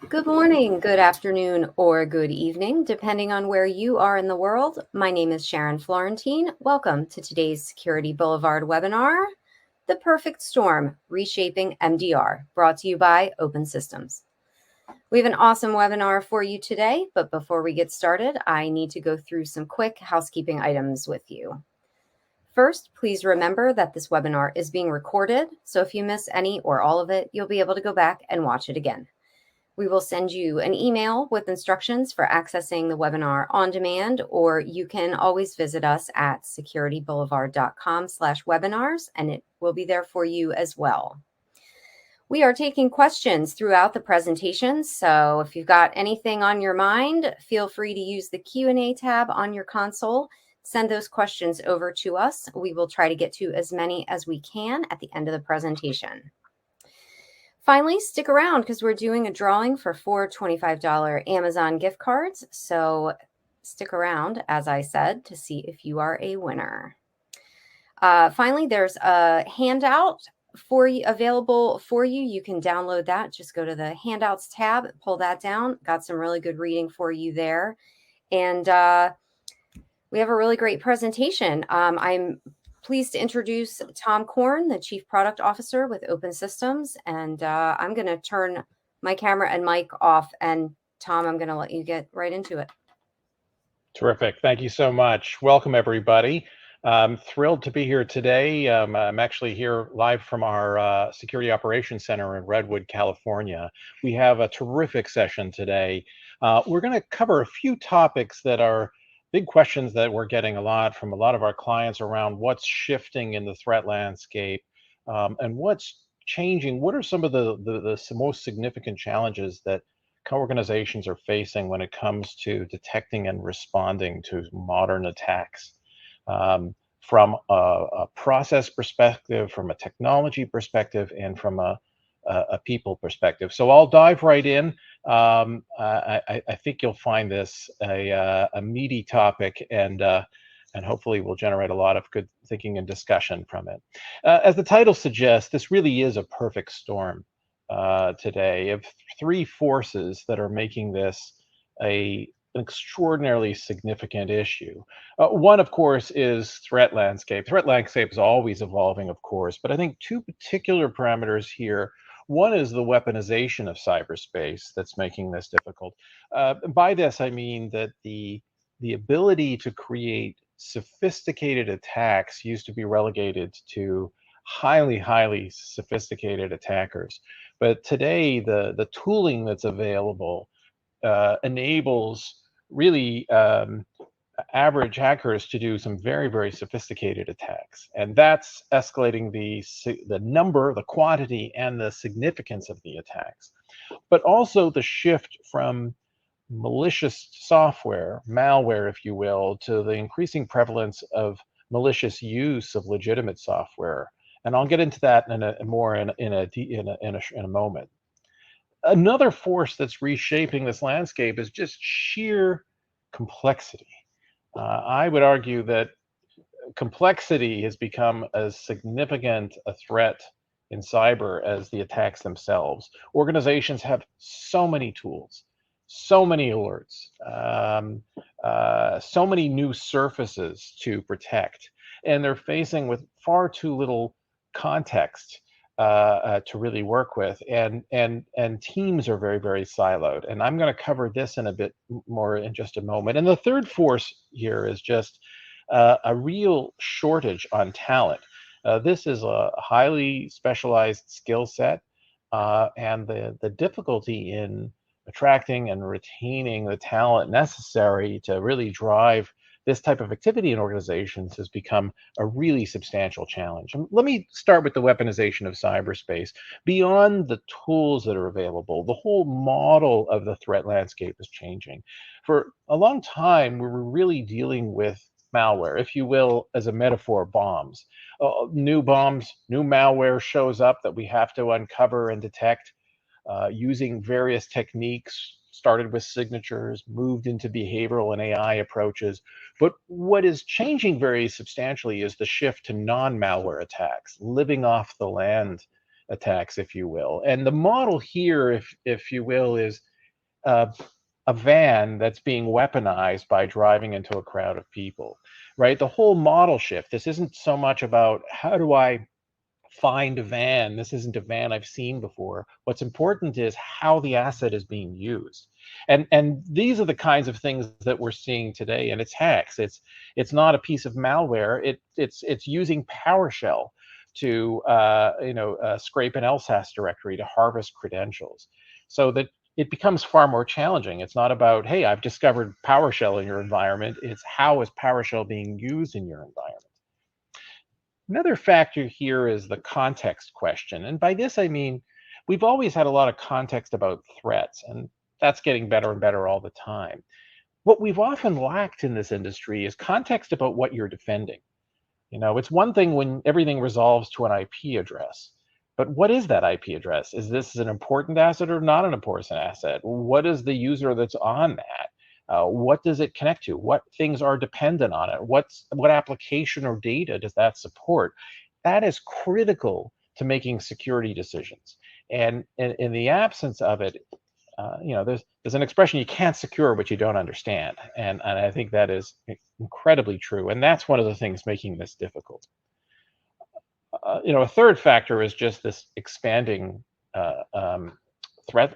Good morning, good afternoon, or good evening, depending on where you are in the world. My name is Sharon Florentine. Welcome to today's Security Boulevard webinar, The Perfect Storm, Reshaping MDR, brought to you by Open Systems. We have an awesome webinar for you today, but before we get started, I need to go through some quick housekeeping items with you. First, please remember that this webinar is being recorded, so if you miss any or all of it, you'll be able to go back and watch it again. We will send you an email with instructions for accessing the webinar on demand, or you can always visit us at securityboulevard.com/webinars, and it will be there for you as well. We are taking questions throughout the presentation, so if you've got anything on your mind, feel free to use the Q&A tab on your console. Send those questions over to us. We will try to get to as many as we can at the end of the presentation. Finally, stick around because we're doing a drawing for 4 $25 Amazon gift cards. So stick around, as I said, to see if you are a winner. Finally, there's a handout for you available for you. You can download that. Just go to the handouts tab, pull that down. Got some really good reading for you there. And we have a really great presentation. I'm pleased to introduce Tom Korn, the Chief Product Officer with Open Systems. And I'm going to turn my camera and mic off. And Tom, I'm going to let you get right into it. Terrific. Thank you so much. Welcome, everybody. I'm thrilled to be here today. I'm actually here live from our Security Operations Center in Redwood, California. We have a terrific session today. We're going to cover a few topics that are big questions that we're getting a lot from a lot of our clients around what's shifting in the threat landscape and what's changing. What are some of the most significant challenges that organizations are facing when it comes to detecting and responding to modern attacks? From a process perspective, from a technology perspective, and from a people perspective. So I'll dive right in. I think you'll find this a meaty topic, and hopefully will generate a lot of good thinking and discussion from it. As the title suggests, this really is a perfect storm today of three forces that are making this an extraordinarily significant issue. One, of course, is threat landscape. Threat landscape is always evolving, of course, but I think two particular parameters here. One is the weaponization of cyberspace that's making this difficult. By this, I mean that the ability to create sophisticated attacks used to be relegated to highly sophisticated attackers. But today, the tooling that's available enables really average hackers to do some very sophisticated attacks, and that's escalating the number, the quantity, and the significance of the attacks. But also the shift from malicious software, malware, if you will, to the increasing prevalence of malicious use of legitimate software. And I'll get into that in a moment. Another force that's reshaping this landscape is just sheer complexity. I would argue that complexity has become as significant a threat in cyber as the attacks themselves. Organizations have so many tools, so many alerts, so many new surfaces to protect, and they're facing with far too little context to really work with, and teams are very siloed. And I'm going to cover this in a bit more in just a moment. And the third force here is just a real shortage on talent. This is a highly specialized skill set, and the difficulty in attracting and retaining the talent necessary to really drive this type of activity in organizations has become a really substantial challenge. And let me start with the weaponization of cyberspace. Beyond the tools that are available, the whole model of the threat landscape is changing. For a long time, we were really dealing with malware, if you will, as a metaphor, bombs. New malware shows up that we have to uncover and detect using various techniques, started with signatures, moved into behavioral and AI approaches. But what is changing very substantially is the shift to non-malware attacks, living off the land attacks, if you will. And the model here, if you will, is a van that's being weaponized by driving into a crowd of people, right? The whole model shift. This isn't so much about how do I find a van. This isn't a van I've seen before. What's important is how the asset is being used. And these are the kinds of things that we're seeing today. And it's hacks. It's not a piece of malware. It's using PowerShell to scrape an LSAS directory to harvest credentials, so that it becomes far more challenging. It's not about, hey, I've discovered PowerShell in your environment. It's how is PowerShell being used in your environment. Another factor here is the context question. And by this, I mean, we've always had a lot of context about threats, and that's getting better and better all the time. What we've often lacked in this industry is context about what you're defending. It's one thing when everything resolves to an IP address, but what is that IP address? Is this an important asset or not an important asset? What is the user that's on that? What does it connect to? What things are dependent on it? What application or data does that support? That is critical to making security decisions. And in the absence of it, there's an expression: you can't secure what you don't understand, and I think that is incredibly true. And that's one of the things making this difficult. A third factor is just this expanding threat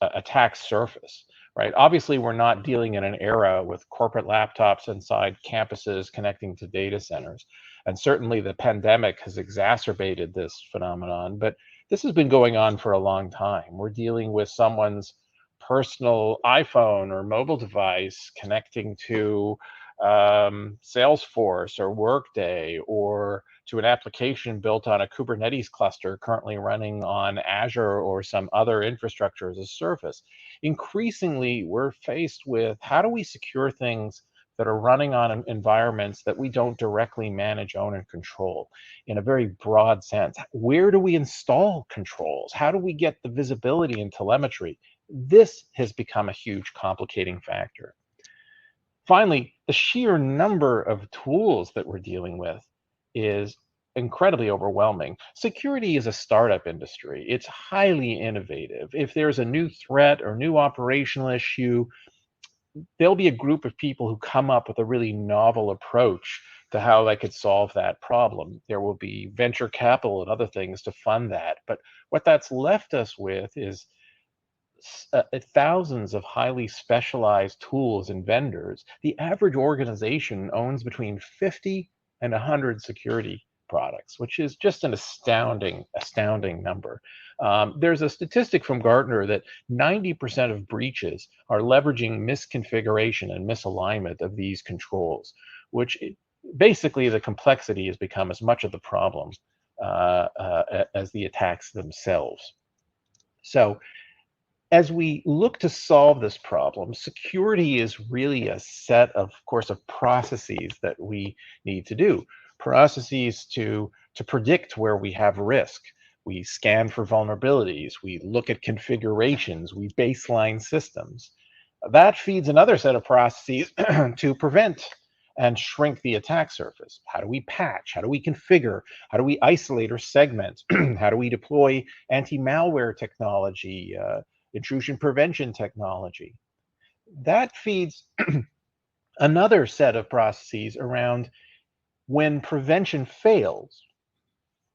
attack surface, right? Obviously, we're not dealing in an era with corporate laptops inside campuses connecting to data centers. And certainly the pandemic has exacerbated this phenomenon, but this has been going on for a long time. We're dealing with someone's personal iPhone or mobile device connecting to Salesforce or Workday, or to an application built on a Kubernetes cluster currently running on Azure or some other infrastructure as a service. Increasingly, we're faced with how do we secure things that are running on environments that we don't directly manage, own, and control in a very broad sense. Where do we install controls? How do we get the visibility and telemetry? This has become a huge complicating factor. Finally, the sheer number of tools that we're dealing with is incredibly overwhelming. Security is a startup industry. It's highly innovative. If there's a new threat or new operational issue, there'll be a group of people who come up with a really novel approach to how they could solve that problem. There will be venture capital and other things to fund that. But what that's left us with is thousands of highly specialized tools and vendors. The average organization owns between 50 and 100 security products, which is just an astounding number. There's a statistic from Gartner that 90% of breaches are leveraging misconfiguration and misalignment of these controls, which basically the complexity has become as much of the problem as the attacks themselves. So as we look to solve this problem, security is really a set of course, of processes that we need to do. Processes to predict where we have risk. We scan for vulnerabilities. We look at configurations. We baseline systems. That feeds another set of processes to prevent and shrink the attack surface. How do we patch? How do we configure? How do we isolate or segment? How do we deploy anti-malware technology? Intrusion prevention technology. That feeds another set of processes around when prevention fails.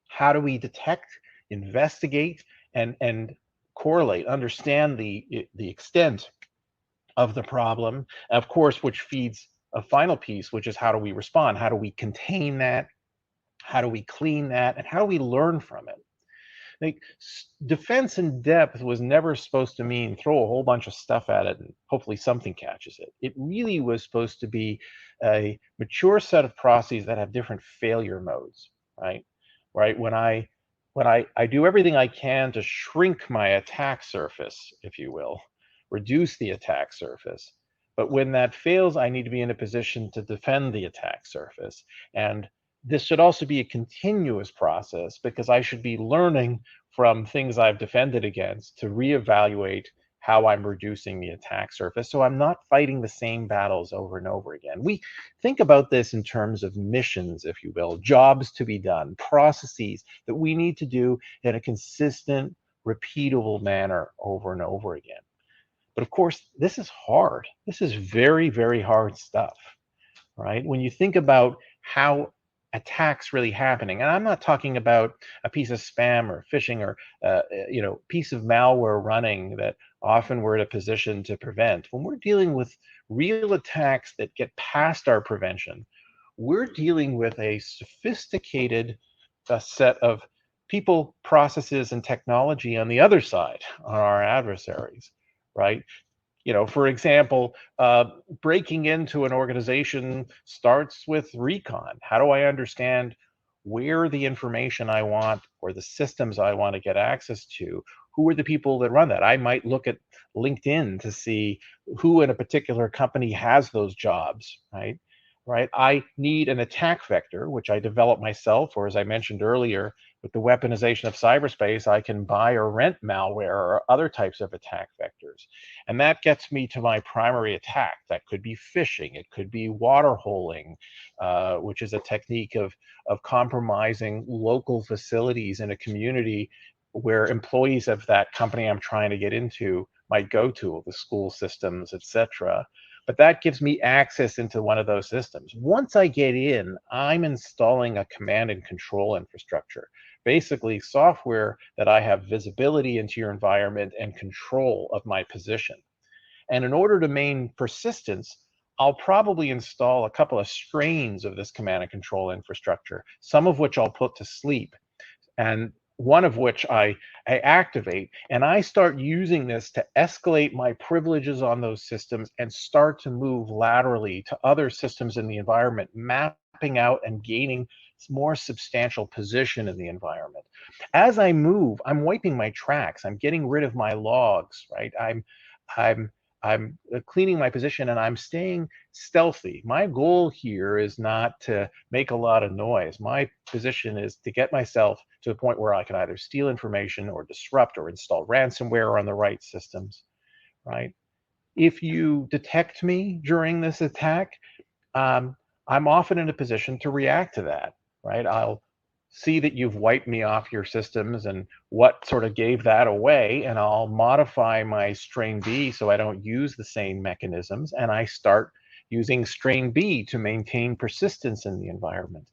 How do we detect, investigate, and correlate, understand the extent of the problem, of course, which feeds a final piece, which is how do we respond? How do we contain that? How do we clean that? And how do we learn from it? Like, defense in depth was never supposed to mean throw a whole bunch of stuff at it and hopefully something catches it. It really was supposed to be a mature set of processes that have different failure modes, right? Right. When I do everything I can to shrink my attack surface, if you will, reduce the attack surface. But when that fails, I need to be in a position to defend the attack surface. And this should also be a continuous process, because I should be learning from things I've defended against to reevaluate how I'm reducing the attack surface, so I'm not fighting the same battles over and over again. We think about this in terms of missions, if you will, jobs to be done, processes that we need to do in a consistent, repeatable manner over and over again. But of course, this is hard. This is very, very hard stuff, right? When you think about how attacks really happening, and I'm not talking about a piece of spam or phishing or piece of malware running that often we're in a position to prevent. When we're dealing with real attacks that get past our prevention, we're dealing with a sophisticated set of people, processes, and technology on the other side, on our adversaries, right? For example, breaking into an organization starts with recon. How do I understand where the information I want or the systems I want to get access to? Who are the people that run that? I might look at LinkedIn to see who in a particular company has those jobs, right? Right. I need an attack vector, which I develop myself, or as I mentioned earlier, with the weaponization of cyberspace, I can buy or rent malware or other types of attack vectors. And that gets me to my primary attack. That could be phishing. It could be water holing, which is a technique of compromising local facilities in a community where employees of that company I'm trying to get into might go to, the school systems, etc. But that gives me access into one of those systems. Once I get in, I'm installing a command and control infrastructure, basically software that I have visibility into your environment and control of my position. And in order to maintain persistence, I'll probably install a couple of strains of this command and control infrastructure, some of which I'll put to sleep, and one of which I activate, and I start using this to escalate my privileges on those systems and start to move laterally to other systems in the environment, mapping out and gaining more substantial position in the environment. As I move, I'm wiping my tracks. I'm getting rid of my logs, right? I'm I'm cleaning my position and I'm staying stealthy. My goal here is not to make a lot of noise. My position is to get myself to the point where I can either steal information or disrupt or install ransomware on the right systems, right? If you detect me during this attack, um, I'm often in a position to react to that, right? I'll see that you've wiped me off your systems and what sort of gave that away, and I'll modify my strain B so I don't use the same mechanisms, and I start using strain B to maintain persistence in the environment.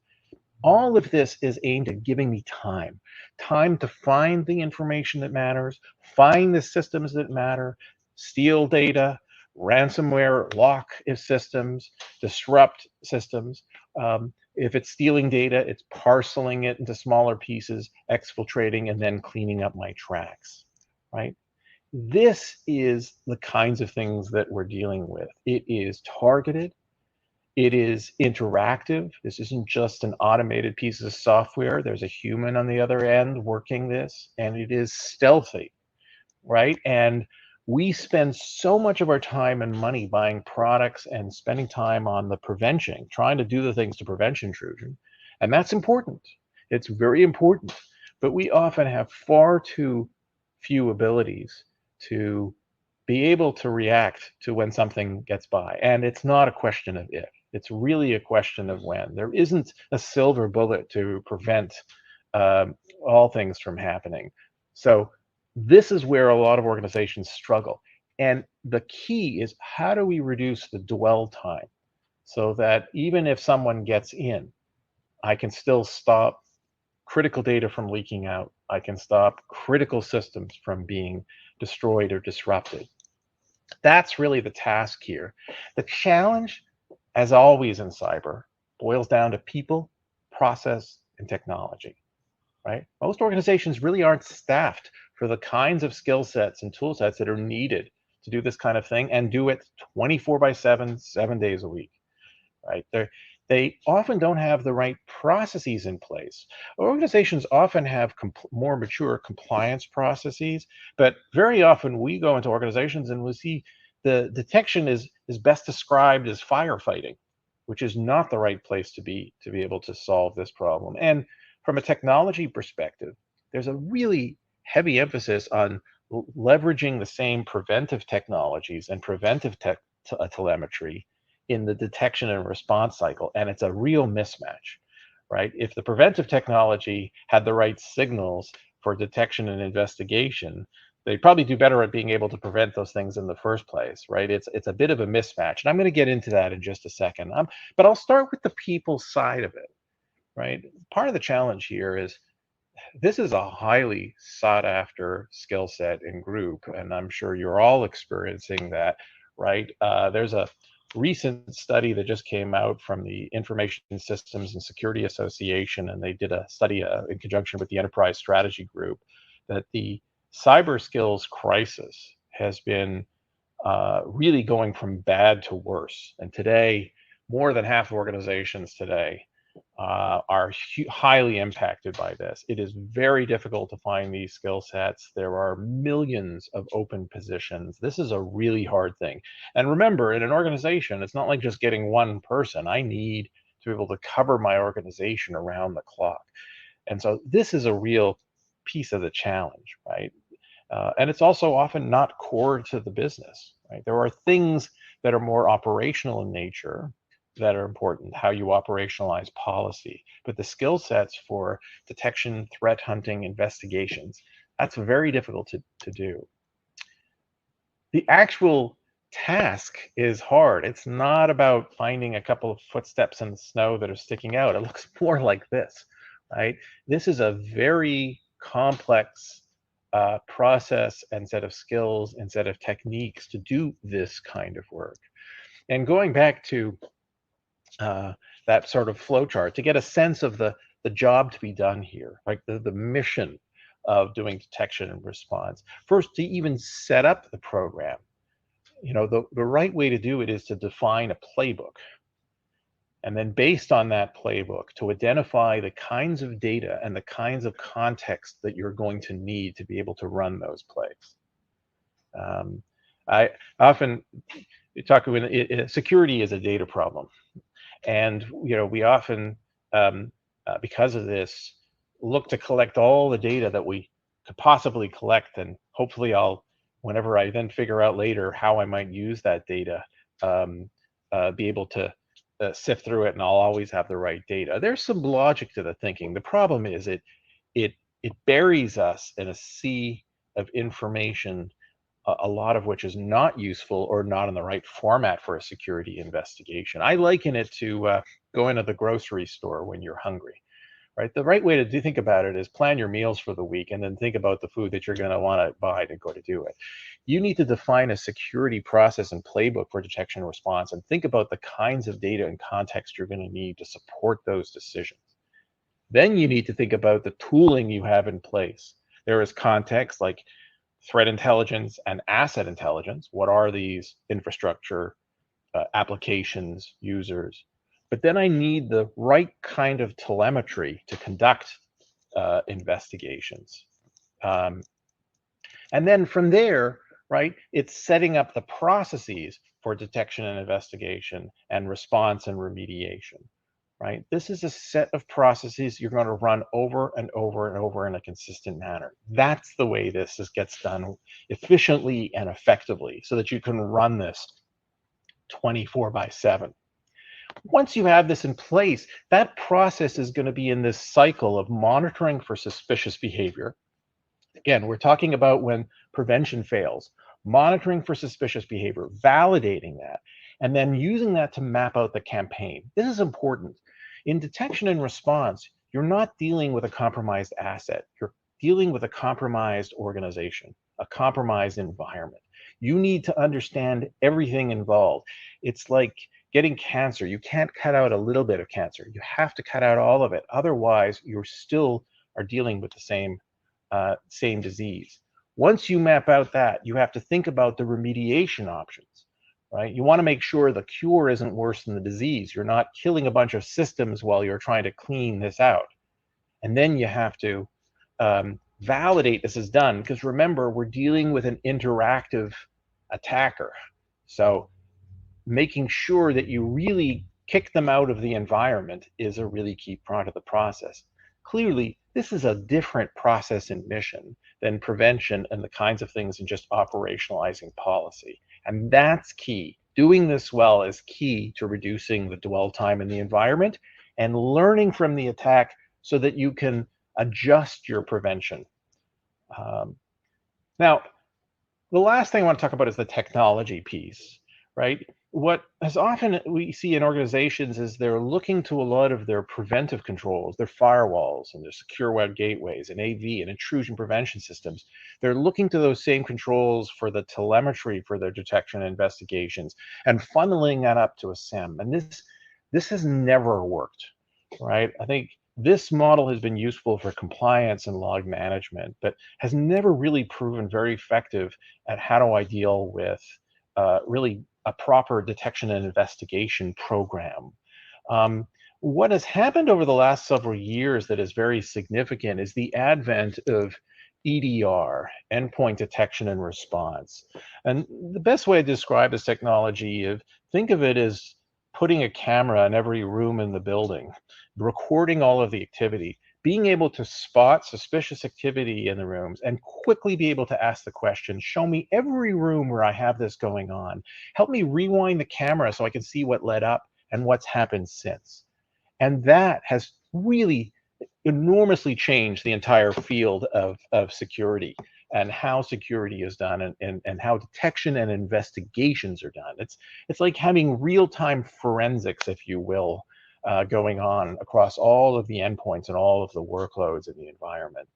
All of this is aimed at giving me time to find the information that matters, find the systems that matter, steal data, ransomware lock systems, disrupt systems. If it's stealing data, it's parceling it into smaller pieces, exfiltrating, and then cleaning up my tracks, right? This is the kinds of things that we're dealing with. It is targeted. It is interactive. This isn't just an automated piece of software. There's a human on the other end working this, and it is stealthy, right? And we spend so much of our time and money buying products and spending time on the prevention, trying to do the things to prevent intrusion. And that's important. It's very important. But we often have far too few abilities to be able to react to when something gets by. And it's not a question of if, it's really a question of when. There isn't a silver bullet to prevent all things from happening. So this is where a lot of organizations struggle. And the key is, how do we reduce the dwell time so that even if someone gets in, I can still stop critical data from leaking out. I can stop critical systems from being destroyed or disrupted. That's really the task here. The challenge, as always in cyber, boils down to people, process, and technology, right? Most organizations really aren't staffed for the kinds of skill sets and tool sets that are needed to do this kind of thing and do it 24/7, 7 days a week, right? They often don't have the right processes in place. Organizations often have more mature compliance processes, but very often we go into organizations and we see the detection is best described as firefighting, which is not the right place to be able to solve this problem. And from a technology perspective, there's a really heavy emphasis on leveraging the same preventive technologies and preventive telemetry in the detection and response cycle, and it's a real mismatch, right? If the preventive technology had the right signals for detection and investigation, they probably do better at being able to prevent those things in the first place, right? It's a bit of a mismatch, and I'm going to get into that in just a second. But I'll start with the people side of it, right? Part of the challenge here is this is a highly sought after skill set and group, and I'm sure you're all experiencing that, right? There's a recent study that just came out from the Information Systems and Security Association, and they did a study in conjunction with the Enterprise Strategy Group, that the cyber skills crisis has been really going from bad to worse. And today, more than half of organizations today are highly impacted by this. It is very difficult to find these skill sets. There are millions of open positions. This is a really hard thing. And remember, in an organization, it's not like just getting one person. I need to be able to cover my organization around the clock. And so this is a real piece of the challenge, right? And it's also often not core to the business, right? There are things that are more operational in nature that are important, how you operationalize policy. But the skill sets for detection, threat hunting, investigations, that's very difficult to do. The actual task is hard. It's not about finding a couple of footsteps in the snow that are sticking out. It looks more like this, right? This is a very complex process and set of skills and set of techniques to do this kind of work. And going back to that sort of flow chart to get a sense of the job to be done here, like the mission of doing detection and response. First, to even set up the program, the right way to do it is to define a playbook. And then based on that playbook, to identify the kinds of data and the kinds of context that you're going to need to be able to run those plays. I often talk about security is a data problem. And we often, because of this, look to collect all the data that we could possibly collect, and hopefully whenever I then figure out later how I might use that data, be able to sift through it, and I'll always have the right data. There's some logic to the thinking. The problem is it buries us in a sea of information, a lot of which is not useful or not in the right format for a security investigation. I liken it to going to the grocery store when you're hungry, right? The right way to think about it is plan your meals for the week and then think about the food that you're going to want to buy to go to do it. You need to define a security process and playbook for detection and response, and think about the kinds of data and context you're going to need to support those decisions. Then you need to think about the tooling you have in place. There is context like threat intelligence and asset intelligence. What are these infrastructure, applications, users? But then I need the right kind of telemetry to conduct investigations. And then from there, right, it's setting up the processes for detection and investigation and response and remediation. Right? This is a set of processes you're going to run over and over and over in a consistent manner. That's the way this gets done efficiently and effectively, so that you can run this 24/7. Once you have this in place, that process is going to be in this cycle of monitoring for suspicious behavior. Again, we're talking about when prevention fails, monitoring for suspicious behavior, validating that, and then using that to map out the campaign. This is important. In detection and response, you're not dealing with a compromised asset. You're dealing with a compromised organization, a compromised environment. You need to understand everything involved. It's like getting cancer. You can't cut out a little bit of cancer. You have to cut out all of it. Otherwise, you still are dealing with the same disease. Once you map out that, you have to think about the remediation options. Right? You want to make sure the cure isn't worse than the disease. You're not killing a bunch of systems while you're trying to clean this out. And then you have to validate this is done, because remember, we're dealing with an interactive attacker. So making sure that you really kick them out of the environment is a really key part of the process. Clearly, this is a different process and mission than prevention and the kinds of things in just operationalizing policy. And that's key. Doing this well is key to reducing the dwell time in the environment and learning from the attack so that you can adjust your prevention. Now, The last thing I want to talk about is the technology piece, right? What as often we see in organizations is they're looking to a lot of their preventive controls, their firewalls and their secure web gateways and AV and intrusion prevention systems. They're looking to those same controls for the telemetry for their detection and investigations and funneling that up to a SIEM. And this has never worked, right? I think this model has been useful for compliance and log management, but has never really proven very effective at how do I deal with really a proper detection and investigation program. What has happened over the last several years that is very significant is the advent of EDR, endpoint detection and response. And the best way to describe this technology is think of it as putting a camera in every room in the building, recording all of the activity, being able to spot suspicious activity in the rooms and quickly be able to ask the question, show me every room where I have this going on. Help me rewind the camera so I can see what led up and what's happened since. And that has really enormously changed the entire field of security and how security is done and how detection and investigations are done. It's like having real-time forensics, if you will, going on across all of the endpoints and all of the workloads in the environment.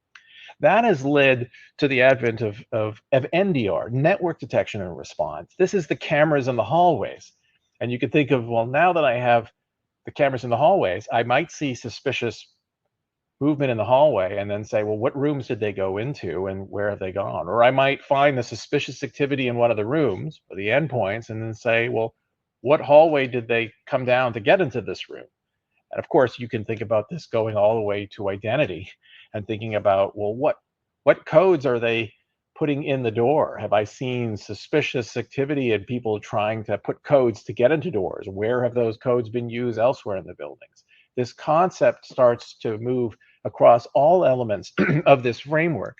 That has led to the advent of MDR, network detection and response. This is the cameras in the hallways. And you can think of, well, now that I have the cameras in the hallways, I might see suspicious movement in the hallway and then say, well, what rooms did they go into and where have they gone? Or I might find the suspicious activity in one of the rooms or the endpoints and then say, well, what hallway did they come down to get into this room? And of course, you can think about this going all the way to identity and thinking about, well, what codes are they putting in the door? Have I seen suspicious activity and people trying to put codes to get into doors? Where have those codes been used elsewhere in the buildings? This concept starts to move across all elements of this framework.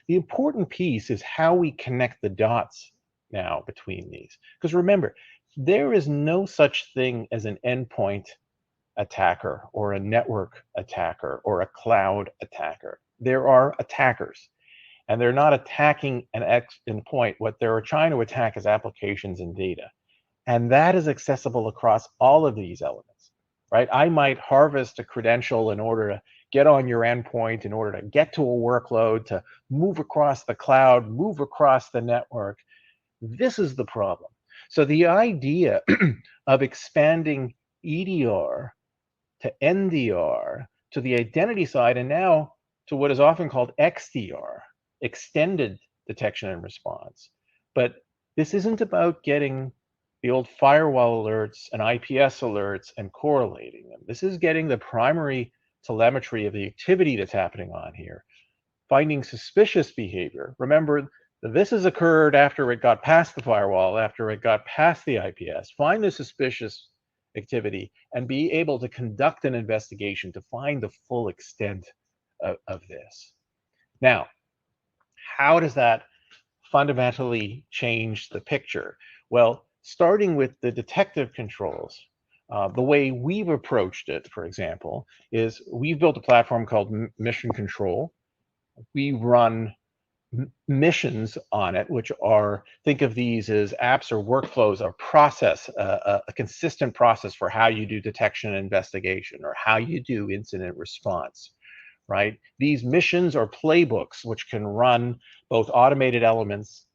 The important piece is how we connect the dots now between these. Because remember, there is no such thing as an endpoint attacker or a network attacker or a cloud attacker. There are attackers, and they're not attacking an endpoint. What they're trying to attack is applications and data. And that is accessible across all of these elements, right? I might harvest a credential in order to get on your endpoint, in order to get to a workload, to move across the cloud, move across the network. This is the problem. So the idea of expanding EDR to NDR to the identity side and now to what is often called XDR, extended detection and response. But this isn't about getting the old firewall alerts and IPS alerts and correlating them. This is getting the primary telemetry of the activity that's happening on here, finding suspicious behavior. Remember, this has occurred after it got past the firewall, after it got past the IPS. Find the suspicious activity and be able to conduct an investigation to find the full extent of this. Now, how does that fundamentally change the picture? Well, starting with the detective controls, the way we've approached it, for example, is we've built a platform called Mission Control. We run missions on it, which are, think of these as apps or workflows or process, a consistent process for how you do detection and investigation or how you do incident response, right? These missions are playbooks, which can run both automated elements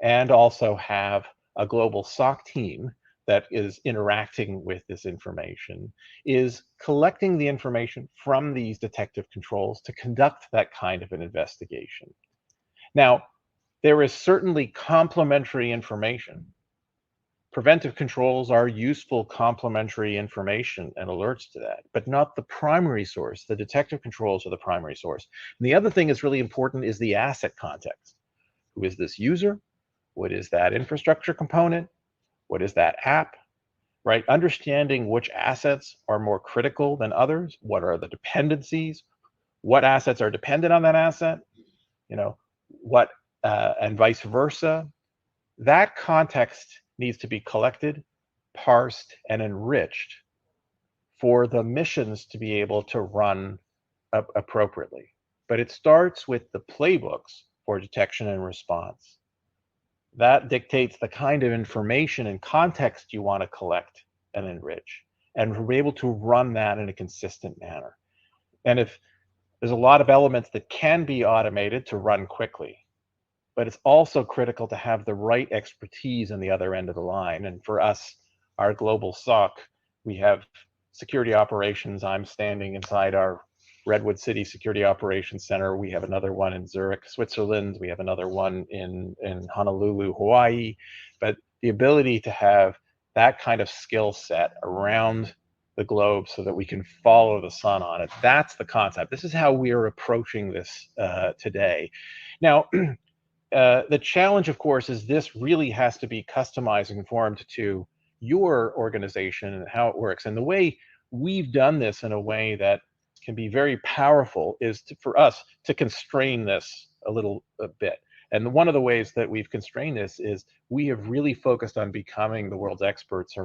and also have a global SOC team that is interacting with this information, is collecting the information from these detective controls to conduct that kind of an investigation. Now, there is certainly complementary information. Preventive controls are useful complementary information and alerts to that, but not the primary source. The detective controls are the primary source. And the other thing that's really important is the asset context. Who is this user? What is that infrastructure component? What is that app? Right? Understanding which assets are more critical than others. What are the dependencies? What assets are dependent on that asset? You know, what and vice versa. That context needs to be collected, parsed, and enriched for the missions to be able to run appropriately. But it starts with the playbooks for detection and response. that dictates the kind of information and context you want to collect and enrich, and be able to run that in a consistent manner. And if there's a lot of elements that can be automated to run quickly, but it's also critical to have the right expertise on the other end of the line. And for us, our global SOC, we have security operations. I'm standing inside our Redwood City Security Operations Center. We have another one in Zurich, Switzerland. We have another one in Honolulu, Hawaii. But the ability to have that kind of skill set around the globe so that we can follow the sun on it, that's the concept. This is how we are approaching this today. Now, the challenge, of course, is this really has to be customized and conformed to your organization and how it works. And the way we've done this in a way that can be very powerful is for us to constrain this a bit. And one of the ways that we've constrained this is we have really focused on becoming the world's experts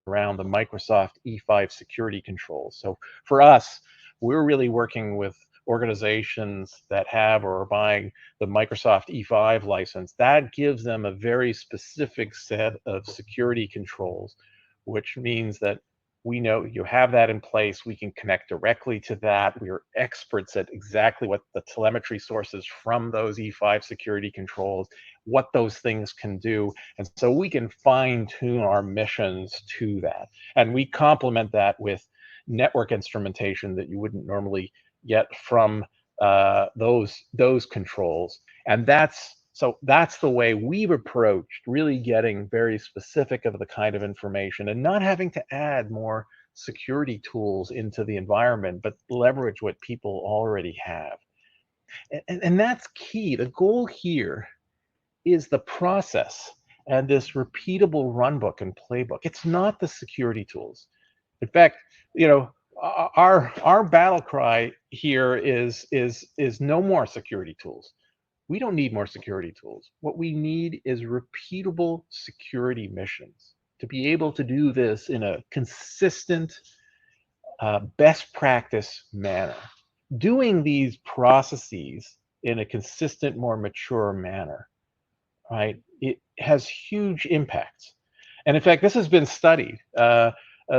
around the Microsoft E5 security controls. So for us, we're really working with organizations that have or are buying the Microsoft E5 license. That gives them a very specific set of security controls, which means that we know you have that in place. We can connect directly to that. We are experts at exactly what the telemetry sources from those E5 security controls, what those things can do. And so we can fine tune our missions to that. And we complement that with network instrumentation that you wouldn't normally get from those controls. And that's the way we've approached really getting very specific of the kind of information and not having to add more security tools into the environment, but leverage what people already have. And that's key. The goal here is the process and this repeatable runbook and playbook. It's not the security tools. In fact, our battle cry here is no more security tools. We don't need more security tools. What we need is repeatable security missions to be able to do this in a consistent, best practice manner. Doing these processes in a consistent, more mature manner, right? It has huge impacts. And in fact, this has been studied.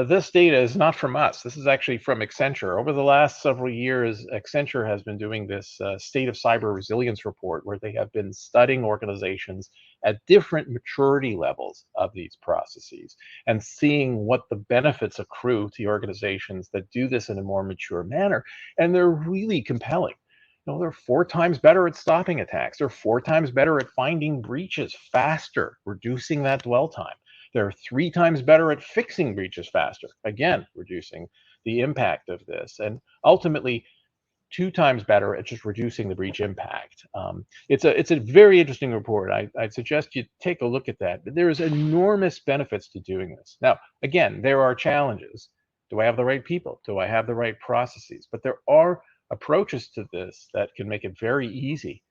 This data is not from us. This is actually from Accenture. Over the last several years, Accenture has been doing this State of Cyber Resilience report where they have been studying organizations at different maturity levels of these processes and seeing what the benefits accrue to the organizations that do this in a more mature manner. And they're really compelling. They're 4 times better at stopping attacks. They're 4 times better at finding breaches faster, reducing that dwell time. They're 3 times better at fixing breaches faster, again, reducing the impact of this. And ultimately, 2 times better at just reducing the breach impact. It's a very interesting report. I'd suggest you take a look at that. But there's enormous benefits to doing this. Now, again, there are challenges. Do I have the right people? Do I have the right processes? But there are approaches to this that can make it very easy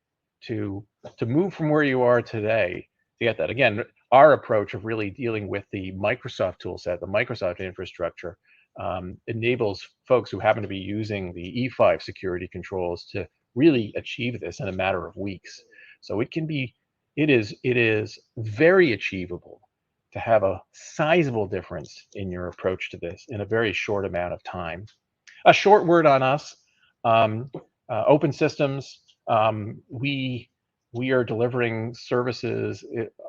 to move from where you are today to get that. Again, our approach of really dealing with the Microsoft tool set, the Microsoft infrastructure, enables folks who happen to be using the E5 security controls to really achieve this in a matter of weeks. So it is very achievable to have a sizable difference in your approach to this in a very short amount of time. A short word on us. Open systems, we are delivering services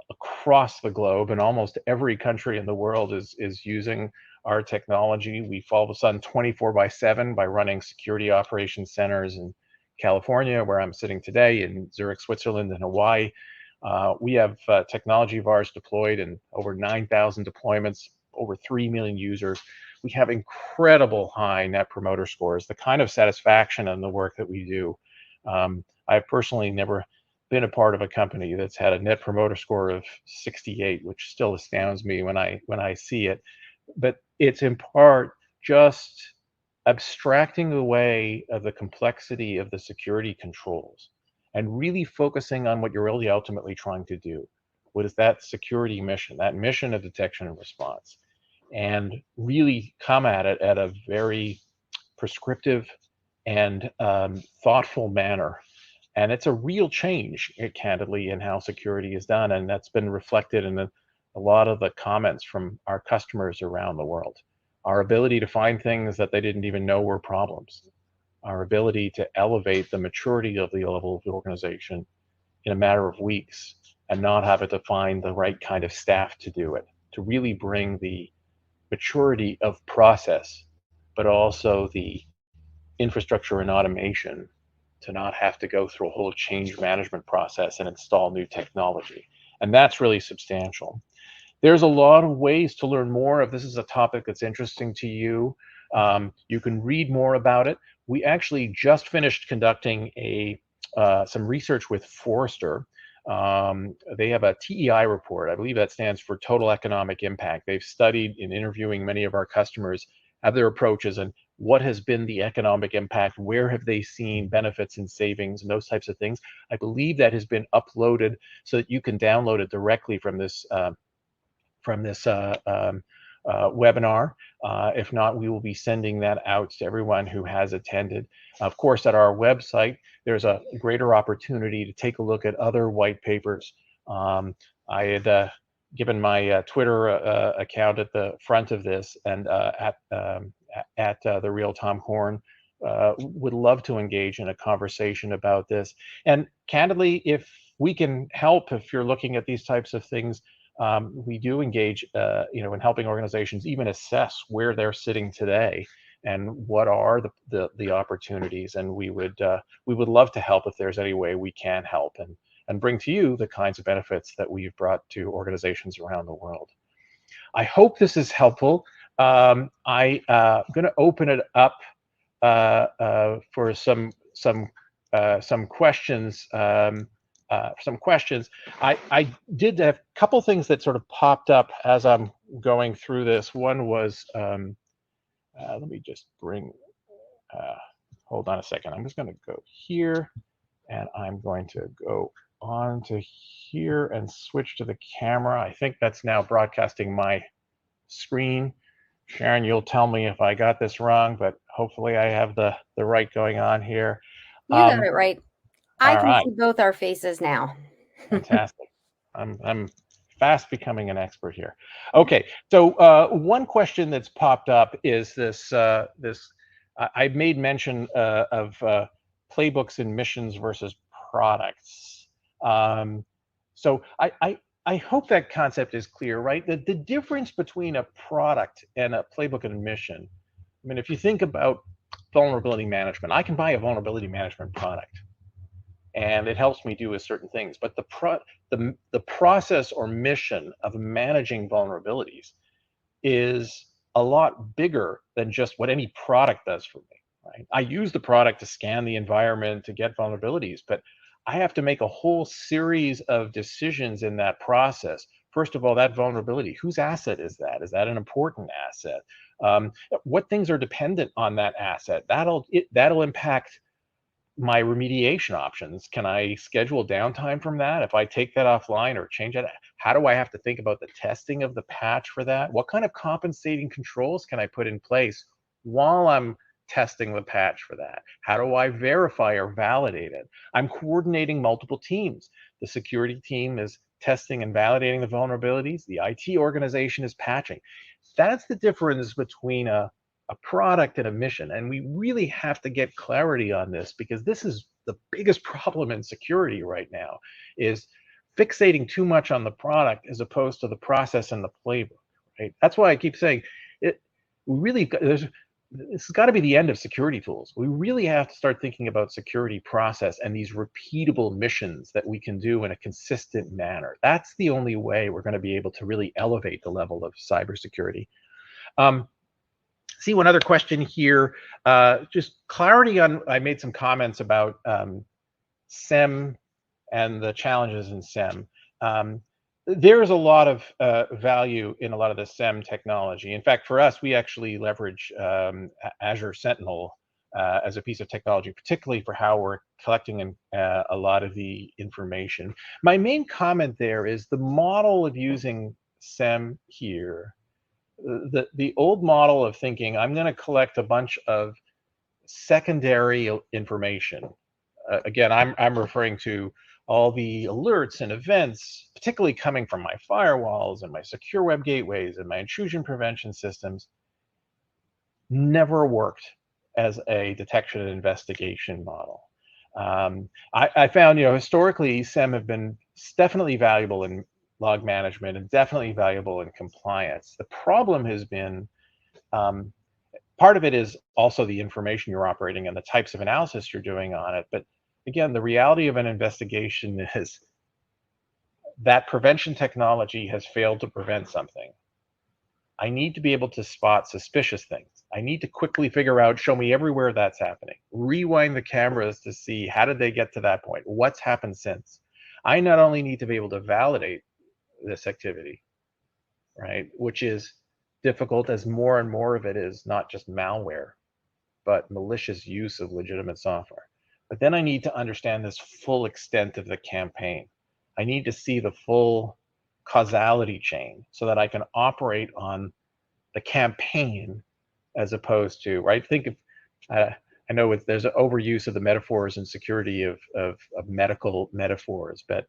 across the globe, and almost every country in the world is using our technology. We follow the sun 24/7 by running security operations centers in California, where I'm sitting today, in Zurich, Switzerland, and Hawaii. We have technology of ours deployed in over 9,000 deployments, over 3 million users. We have incredible high net promoter scores, the kind of satisfaction in the work that we do. I've personally never been a part of a company that's had a net promoter score of 68, which still astounds me when I see it. But it's in part just abstracting away of the complexity of the security controls and really focusing on what you're really ultimately trying to do. What is that security mission, that mission of detection and response? And really come at it at a very prescriptive and thoughtful manner And it's a real change, candidly, in how security is done. And that's been reflected in a lot of the comments from our customers around the world. Our ability to find things that they didn't even know were problems, our ability to elevate the maturity of the level of the organization in a matter of weeks and not have to find the right kind of staff to do it, to really bring the maturity of process, but also the infrastructure and automation to not have to go through a whole change management process and install new technology. And that's really substantial. There's a lot of ways to learn more. If this is a topic that's interesting to you, you can read more about it. We actually just finished conducting some research with Forrester. They have a TEI report. I believe that stands for Total Economic Impact. They've studied in interviewing many of our customers of their approaches and what has been the economic impact, where have they seen benefits and savings and those types of things. I believe that has been uploaded so that you can download it directly from this webinar. If not, we will be sending that out to everyone who has attended. Of course, at our website, there's a greater opportunity to take a look at other white papers. I had given my Twitter account at the front of this, and at the real Tom Horn. Would love to engage in a conversation about this. And candidly, if we can help, if you're looking at these types of things, we do engage, in helping organizations even assess where they're sitting today and what are the opportunities. And we would love to help if there's any way we can help and bring to you the kinds of benefits that we've brought to organizations around the world. I hope this is helpful. I'm going to open it up for some questions. I did have a couple things that sort of popped up as I'm going through this. One was, let me just bring, hold on a second. I'm just going to go here, and I'm going to go on to here and switch to the camera. I think that's now broadcasting my screen. Sharon, you'll tell me if I got this wrong, but hopefully I have the right going on here. You got it right. I can right. see both our faces now. Fantastic. I'm fast becoming an expert here. Okay, so one question that's popped up is this. I made mention of playbooks and missions versus products. So I hope that concept is clear, right? The difference between a product and a playbook and a mission. I mean, if you think about vulnerability management, I can buy a vulnerability management product, and it helps me do certain things. But the process or mission of managing vulnerabilities is a lot bigger than just what any product does for me, right? I use the product to scan the environment to get vulnerabilities, but I have to make a whole series of decisions in that process. First of all, that vulnerability, whose asset is that? Is that an important asset? What things are dependent on that asset? That'll impact my remediation options. Can I schedule downtime from that? If I take that offline or change it, how do I have to think about the testing of the patch for that? What kind of compensating controls can I put in place while I'm testing the patch for that? How do I verify or validate it? I'm coordinating multiple teams. The security team is testing and validating the vulnerabilities. The IT organization is patching. That's the difference between a product and a mission. And we really have to get clarity on this, because this is the biggest problem in security right now, is fixating too much on the product as opposed to the process and the playbook, right? That's why I keep saying this has got to be the end of security tools. We really have to start thinking about security process and these repeatable missions that we can do in a consistent manner. That's the only way we're going to be able to really elevate the level of cybersecurity. See one other question here, just clarity on, I made some comments about SIEM and the challenges in SIEM. There's a lot of value in a lot of the SIEM technology. In fact, for us, we actually leverage Azure Sentinel as a piece of technology, particularly for how we're collecting a lot of the information. My main comment there is the model of using SIEM here. The old model of thinking, I'm going to collect a bunch of secondary information again, I'm referring to all the alerts and events, particularly coming from my firewalls and my secure web gateways and my intrusion prevention systems, never worked as a detection and investigation model. I found, historically, SIEM have been definitely valuable in log management and definitely valuable in compliance. The problem has been, part of it is also the information you're operating and the types of analysis you're doing on it. But again, the reality of an investigation is that prevention technology has failed to prevent something. I need to be able to spot suspicious things. I need to quickly figure out, show me everywhere that's happening. Rewind the cameras to see, how did they get to that point? What's happened since? I not only need to be able to validate this activity, right, which is difficult as more and more of it is not just malware, but malicious use of legitimate software. But then I need to understand this full extent of the campaign. I need to see the full causality chain so that I can operate on the campaign as opposed to, right? Think of, I know there's an overuse of the metaphors and security of medical metaphors, but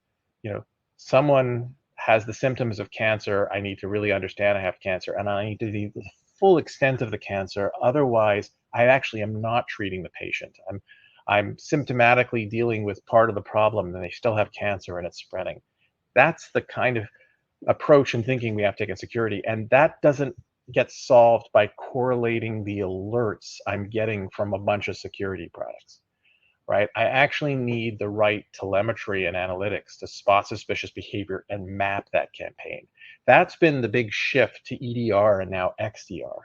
someone has the symptoms of cancer. I need to really understand I have cancer, and I need to see the full extent of the cancer. Otherwise, I actually am not treating the patient. I'm symptomatically dealing with part of the problem, and they still have cancer and it's spreading. That's the kind of approach and thinking we have to take in security, and that doesn't get solved by correlating the alerts I'm getting from a bunch of security products, right? I actually need the right telemetry and analytics to spot suspicious behavior and map that campaign. That's been the big shift to EDR and now XDR.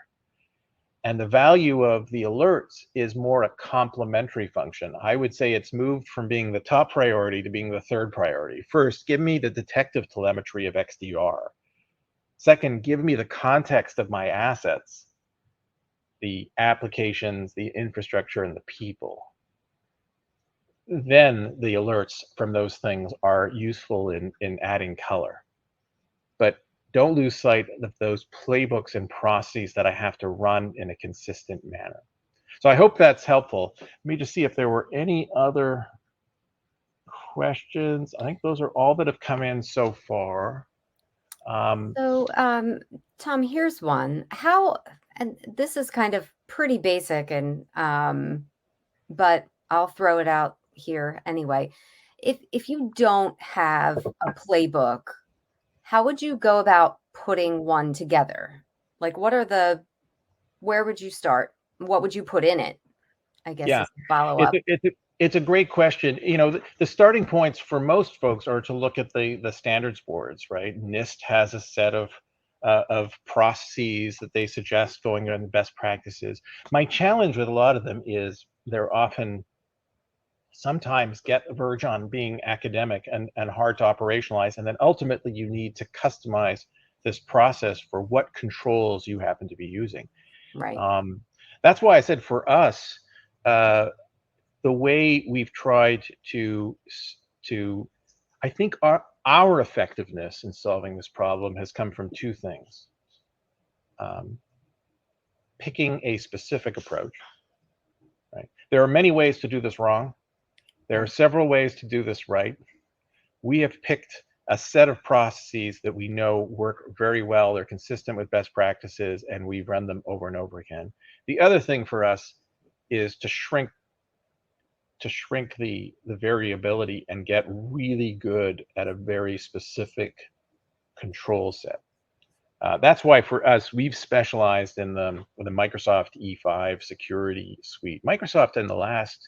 And the value of the alerts is more a complementary function. I would say it's moved from being the top priority to being the third priority. First, give me the detective telemetry of XDR. Second, give me the context of my assets, the applications, the infrastructure, and the people. Then the alerts from those things are useful in adding color. But don't lose sight of those playbooks and processes that I have to run in a consistent manner. So I hope that's helpful. Let me just see if there were any other questions. I think those are all that have come in so far. So, Tom, here's one. And this is kind of pretty basic, and but I'll throw it out here anyway. If you don't have a playbook, how would you go about putting one together? Like, where would you start? What would you put in it? I guess Yeah, is the follow-up. it's a great question. The starting points for most folks are to look at the standards boards, right? NIST has a set of processes that they suggest going on, best practices. My challenge with a lot of them is they're often sometimes verge on being academic and hard to operationalize, and then ultimately you need to customize this process for what controls you happen to be using. Right. That's why I said for us, the way we've tried to I think our effectiveness in solving this problem has come from two things. Picking a specific approach, right? There are many ways to do this wrong. There are several ways to do this right. We have picked a set of processes that we know work very well. They're consistent with best practices, and we run them over and over again. The other thing for us is to shrink the variability and get really good at a very specific control set. That's why for us, we've specialized in the Microsoft E5 security suite. Microsoft in the last,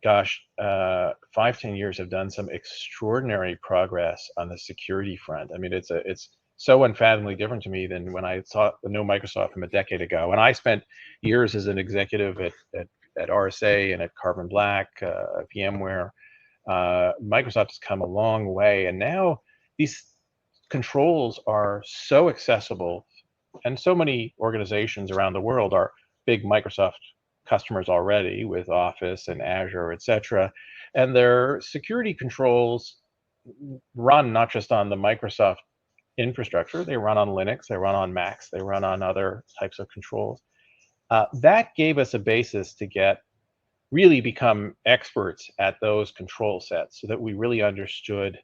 5-10 years have done some extraordinary progress on the security front. I mean, it's so unfathomably different to me than when I know Microsoft from a decade ago. And I spent years as an executive at RSA and at Carbon Black, VMware. Microsoft has come a long way, and now these controls are so accessible, and so many organizations around the world are big Microsoft customers already with Office and Azure, etc. And their security controls run not just on the Microsoft infrastructure, they run on Linux, they run on Macs, they run on other types of controls. That gave us a basis to get really become experts at those control sets so that we really understood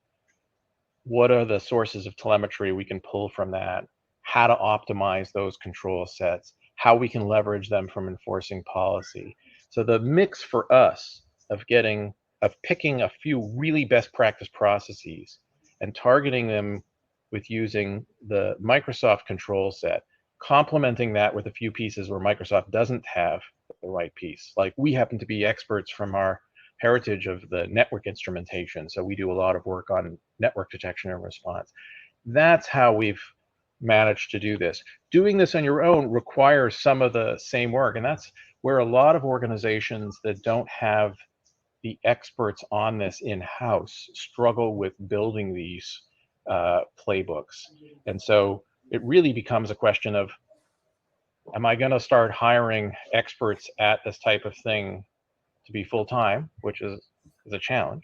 what are the sources of telemetry we can pull from that, how to optimize those control sets, how we can leverage them from enforcing policy. So the mix for us of picking a few really best practice processes and targeting them with using the Microsoft control set, complementing that with a few pieces where Microsoft doesn't have the right piece. Like we happen to be experts from our heritage of the network instrumentation. So we do a lot of work on network detection and response. That's how we've managed to do this. Doing this on your own requires some of the same work. And that's where a lot of organizations that don't have the experts on this in-house struggle with building these playbooks. And so it really becomes a question of, am I going to start hiring experts at this type of thing to be full-time, which is a challenge?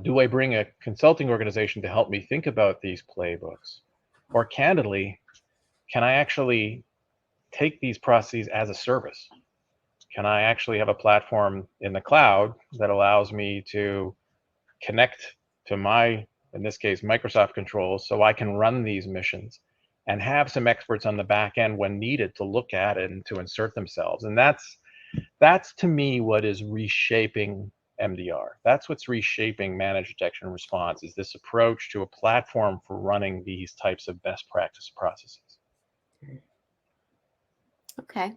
Do I bring a consulting organization to help me think about these playbooks? Or candidly, can I actually take these processes as a service? Can I actually have a platform in the cloud that allows me to connect to my, in this case, Microsoft controls, so I can run these missions and have some experts on the back end when needed to look at it and to insert themselves? And that's to me what is reshaping MDR. That's what's reshaping managed detection and response, is this approach to a platform for running these types of best practice processes. Okay.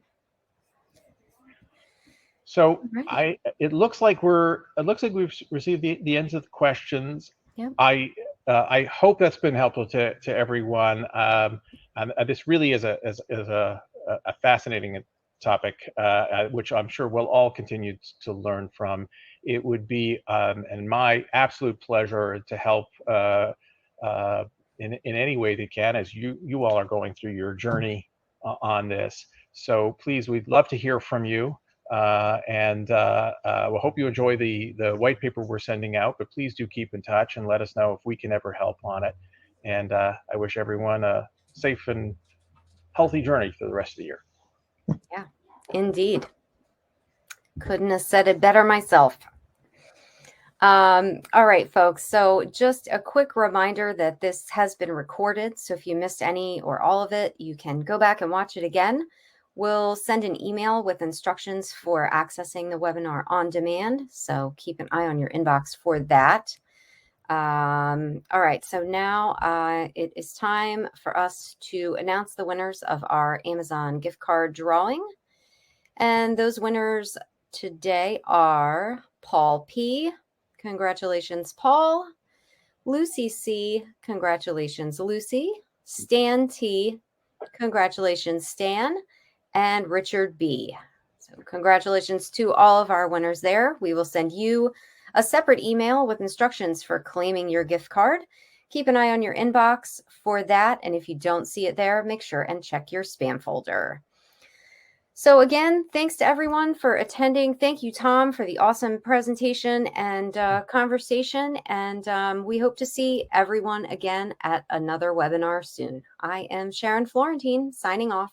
So Right. it looks like we've received the ends of the questions. Yep. I hope that's been helpful to everyone. And this really is a fascinating topic, which I'm sure we'll all continue to learn from. It would be and my absolute pleasure to help in any way they can, as you all are going through your journey on this. So please, we'd love to hear from you. And we hope you enjoy the white paper we're sending out, but please do keep in touch and let us know if we can ever help on it. And I wish everyone a safe and healthy journey for the rest of the year. Yeah, indeed. Couldn't have said it better myself. All right, folks. So just a quick reminder that this has been recorded. So if you missed any or all of it, you can go back and watch it again. We'll send an email with instructions for accessing the webinar on demand. So keep an eye on your inbox for that. All right, so now it is time for us to announce the winners of our Amazon gift card drawing. And those winners today are Paul P. Congratulations, Paul. Lucy C. Congratulations, Lucy. Stan T. Congratulations, Stan. And Richard B. So congratulations to all of our winners there. We will send you a separate email with instructions for claiming your gift card. Keep an eye on your inbox for that. And if you don't see it there, make sure and check your spam folder. So again, thanks to everyone for attending. Thank you, Tom, for the awesome presentation and conversation. And we hope to see everyone again at another webinar soon. I am Sharon Florentine, signing off.